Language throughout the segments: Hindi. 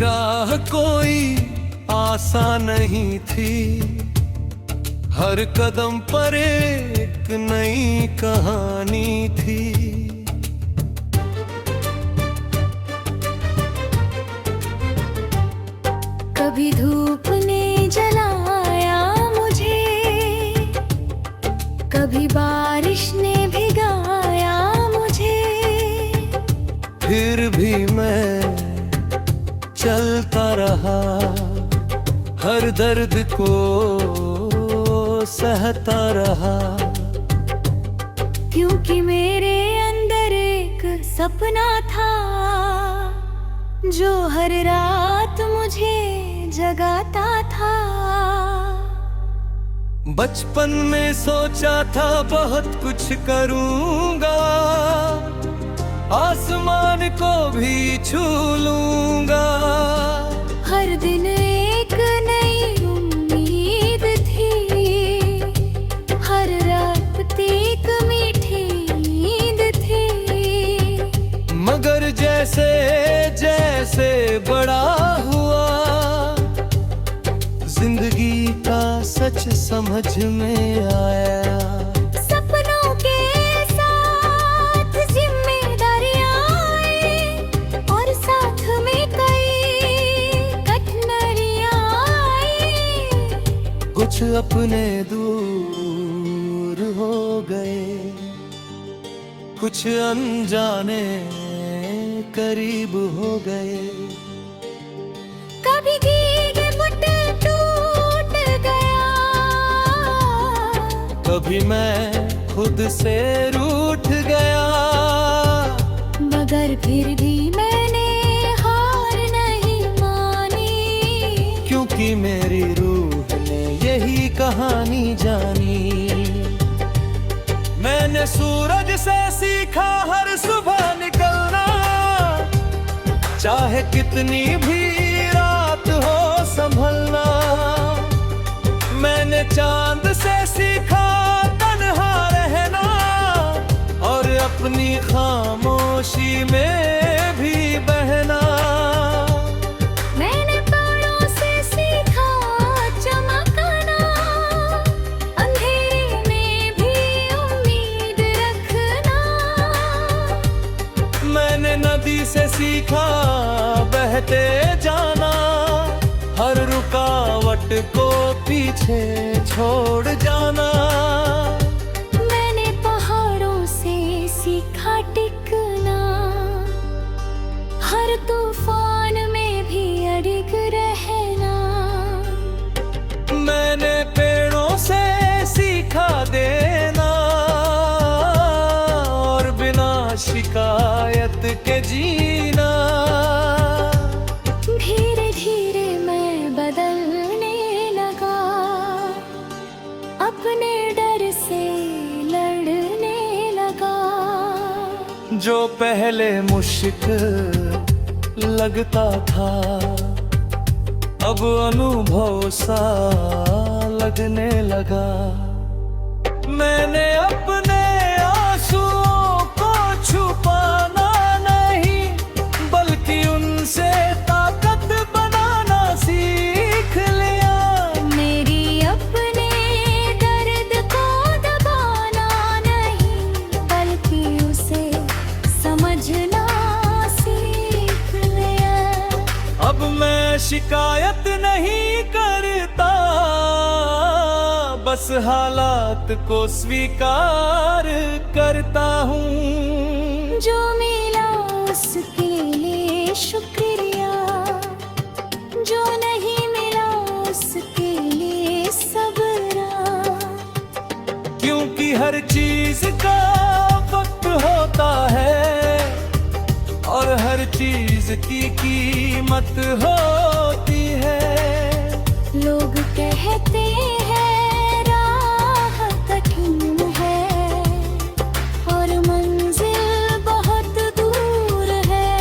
राह कोई आसान नहीं थी, हर कदम पर एक नई कहानी थी। कभी धूप ने जलाया मुझे, कभी बारिश ने भिगाया मुझे, फिर भी मैं चलता रहा, हर दर्द को सहता रहा। क्योंकि मेरे अंदर एक सपना था जो हर रात मुझे जगाता था। बचपन में सोचा था बहुत कुछ करूंगा, आसमान को भी छू लूंगा। हर दिन एक नई उम्मीद थी, हर रात एक मीठी नींद थी। मगर जैसे जैसे बड़ा हुआ, जिंदगी का सच समझ में आया। सपनों के साथ जिम्मेदारियां आई और साथ में कई कठिनाइयां आई। कुछ अपने दूर हो गए, कुछ अनजाने करीब हो गए। कभी भीगे मुट्ठ टूट गया, कभी मैं खुद से रूठ गया। मगर फिर भी मैंने हार नहीं मानी, क्योंकि मेरी रूह ने यही कहानी जानी। मैंने सूरज से सीखा हर सुबह निकलना, चाहे कितनी भी रात हो संभलना। मैंने चांद से सीखा तन्हा रहना, और अपनी खामोशी में भी बहना। मैंने पौड़ों से सीखा चमकना, अंधेरे में भी उम्मीद रखना। मैंने नदी से सीखा बहते जाना, हर रुकावट को पीछे छोड़ जाना। मैंने पहाड़ों से सीखा टिकना, हर तूफान में भी अडिग रहना। मैंने पेड़ों से सीखा देना, और बिना शिकायत के जीना। धीरे धीरे मैं बदलने लगा, अपने डर से लड़ने लगा। जो पहले मुश्किल लगता था, अब अनुभव सा लगने लगा। मैंने अपने आंसुओं को छुपाना नहीं, बल्कि उनसे ताकत बनाना सीख लिया। मेरी अपने दर्द को दबाना नहीं, बल्कि उसे समझना सीख लिया। अब मैं शिकायत नहीं करता, बस हालात को स्वीकार करता हूँ। जो मिला उसके लिए शुक्रिया, जो नहीं मिला उसके लिए सब्र। क्योंकि हर चीज का वक्त होता है, और हर चीज की कीमत होती है। लोग कहते हैं राह कठिन है, और मंजिल बहुत दूर है।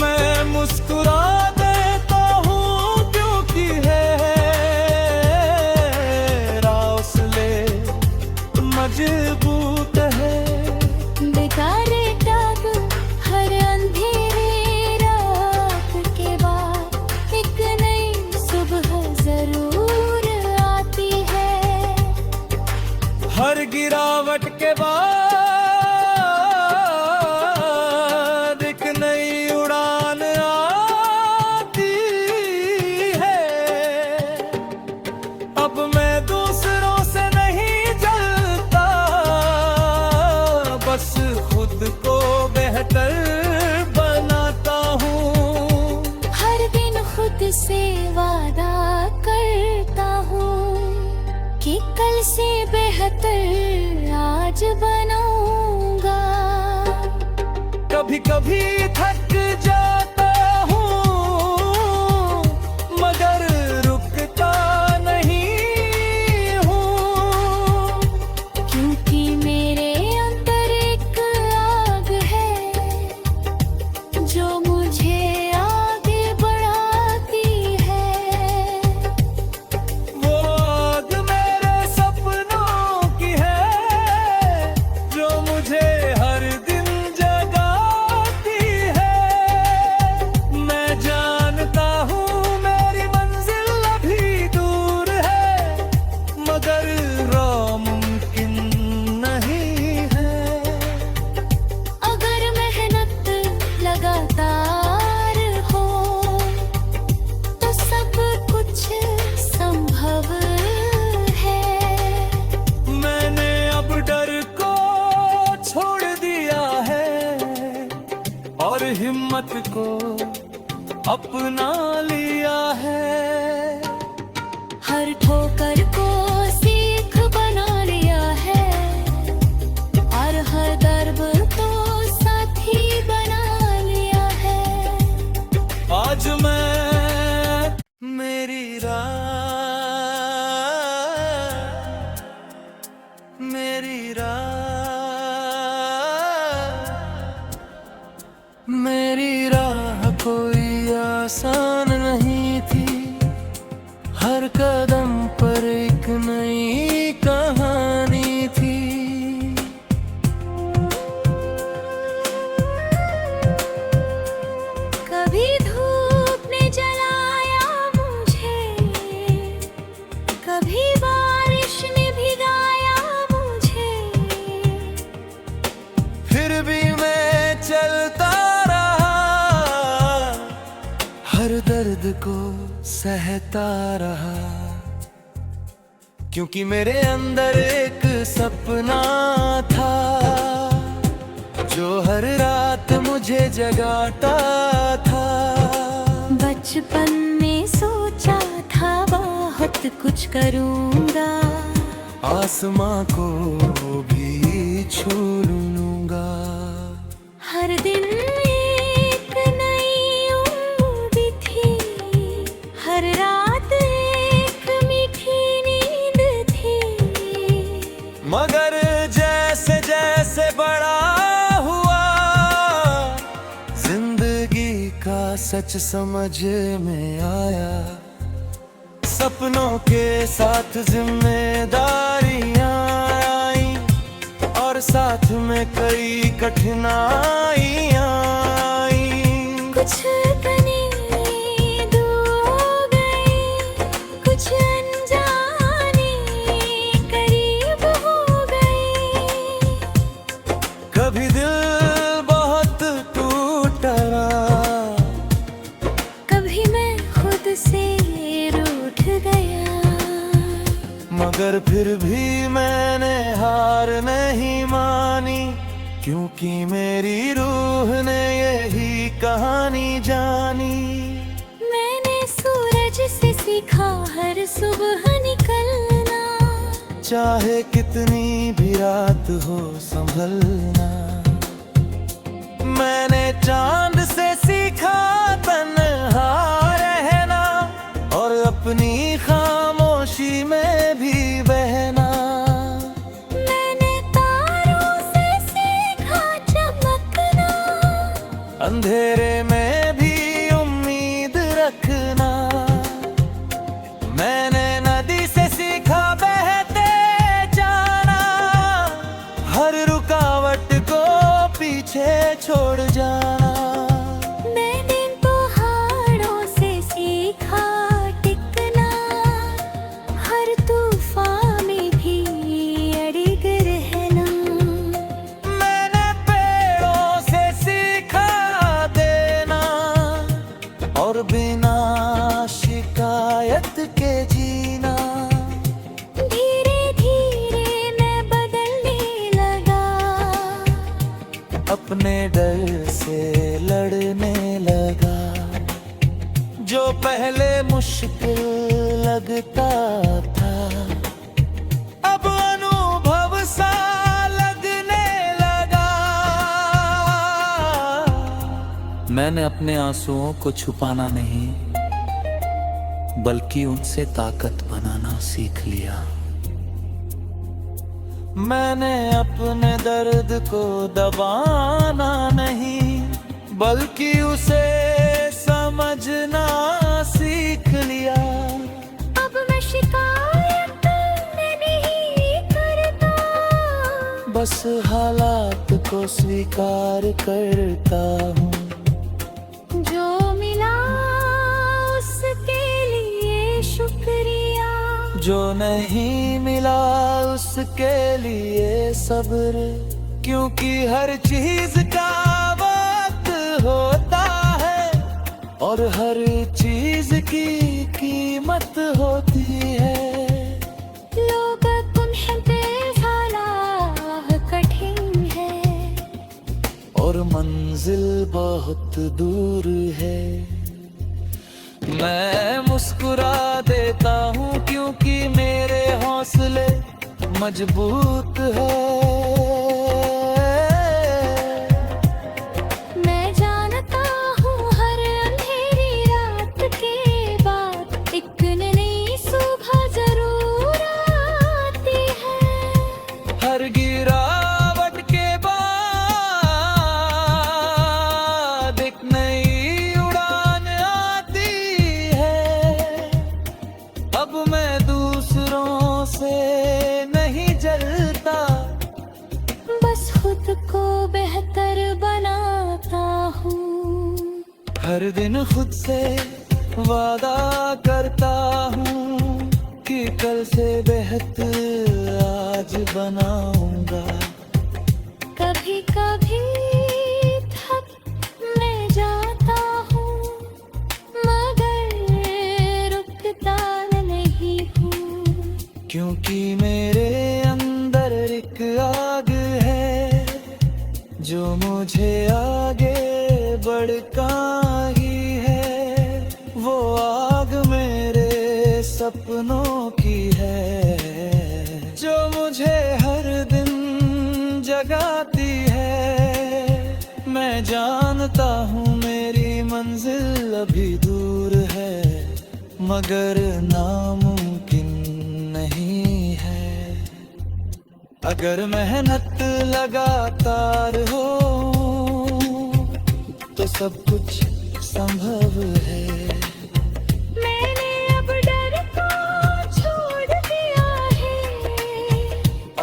मैं मुस्कुरा देता हूँ, क्योंकि है हौसले मजबूत है। बेकार टब हर अंधेरे रात के से वादा करता हूँ कि कल से बेहतर आज बनाऊंगा। कभी कभी थक जाता हूँ मगर रुकता नहीं हूँ, क्योंकि मेरे अंदर एक आग है जो मुझे आगे बढ़ाती है। वो आग मेरे सपनों की है जो मुझे हर दिन जगाती है। मैं जानता हूँ मेरी मंजिल अभी दूर है मगर रो मुमकिन नहीं है। अगर मेहनत लगातार हो तो सब कुछ संभव है। मैंने अब डर को छोड़ दिया है और हिम्मत को अपना लिया है। हर ठोकर को सीख बना लिया है और हर दर्द को साथी बना लिया है। आज मैं मेरी राह मेरी राह मेरी राह कोई आसान नहीं थी। हर कदम पर एक नई कहानी थी। कभी धूप ने जलाया मुझे, कभी बारिश ने भिगाया मुझे, फिर भी मैं चलता रहा, हर दर्द को सहता रहा, क्योंकि मेरे अंदर एक सपना था जो हर रात मुझे जगाता था। बचपन में सोचा था बहुत कुछ करूंगा, आसमां को भी छू लूंगा। हर दिन एक नई उम्मीद थी, हर रात एक मीठी नींद थी। मगर जैसे जैसे बड़ा हुआ, जिंदगी का सच समझ में आया। सपनों के साथ जिम्मेदारियां आई और साथ में कई कठिनाइयां आई। कुछ कनी दूर हो गई, कुछ अनजाने करीब हो गई। कभी दिल बहुत टूटा, कभी मैं खुद से रूठ गया, मगर फिर भी मैंने हार नहीं मानी, क्योंकि मेरी रूह ने यही कहानी जानी। मैंने सूरज से सीखा हर सुबह निकलना, चाहे कितनी भी रात हो संभलना। मैंने चांद से सीखा तन्हा रहना और अपनी खामोशी में भी बहना। मैंने तारों से सीखा चमकना, अंधेरे में भी उम्मीद रखना। मैंने नदी से सीखा बहते जाना, हर रुकावट को पीछे छोड़ जाना। मैंने पहाड़ों से सीखा टिकना, हर तूफान में भी अड़िग रहना। मैंने पेड़ों से सीखा देना और बिना शिकायत के जीना। धीरे धीरे मैं बदलने लगा, अपने डर से लड़ने लगा। जो पहले मुश्किल लगता था, अब अनुभव सा लगने लगा। मैंने अपने आंसुओं को छुपाना नहीं, बल्कि उनसे ताकत बनाना सीख लिया। मैंने अपने दर्द को दबाना नहीं, बल्कि उसे समझना सीख लिया। अब मैं शिकायत नहीं करता, बस हालात को स्वीकार करता हूँ। जो मिला उसके लिए शुक्रिया, जो नहीं मिला उसके लिए सब्र, क्योंकि हर चीज का वक्त होता है और हर चीज की कीमत होती है। लोग तुम्हें बेसलाह कठिन है और मंजिल बहुत दूर है। मैं मुस्कुरा देता हूँ क्योंकि मेरे हौसले मजबूत है। मैं जानता हूँ हर अंधेरी रात के बाद एक नई सुबह जरूर आती है। हर गिरावट के बाद एक नई उड़ान आती है। अब मैं दूसरों से नहीं जलता, बस खुद को बेहतर बनाता हूँ। हर दिन खुद से वादा करता हूँ कि कल से बेहतर आज बनाऊंगा। कभी कभी थक मैं जाता हूँ, मगर रुकता नहीं हूँ। क्योंकि मेरे अंदर एक आग है जो मुझे आगे बढ़का ही है। वो आग मेरे सपनों की है, जो मुझे हर दिन जगाती है। मैं जानता हूँ मेरी मंजिल अभी दूर है, मगर नामुमकिन नहीं है। अगर मेहनत लगातार हो तो सब कुछ संभव है। मैंने अब डर को छोड़ दिया है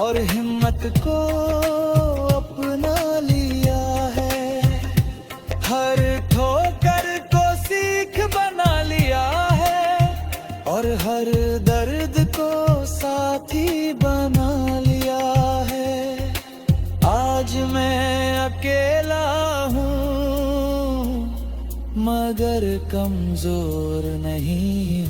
और हिम्मत को अपना लिया है। हर ठोकर को सीख बना लिया है और हर दर्द को साथी बना लिया है। आज मैं अकेला हूँ मगर कमजोर नहीं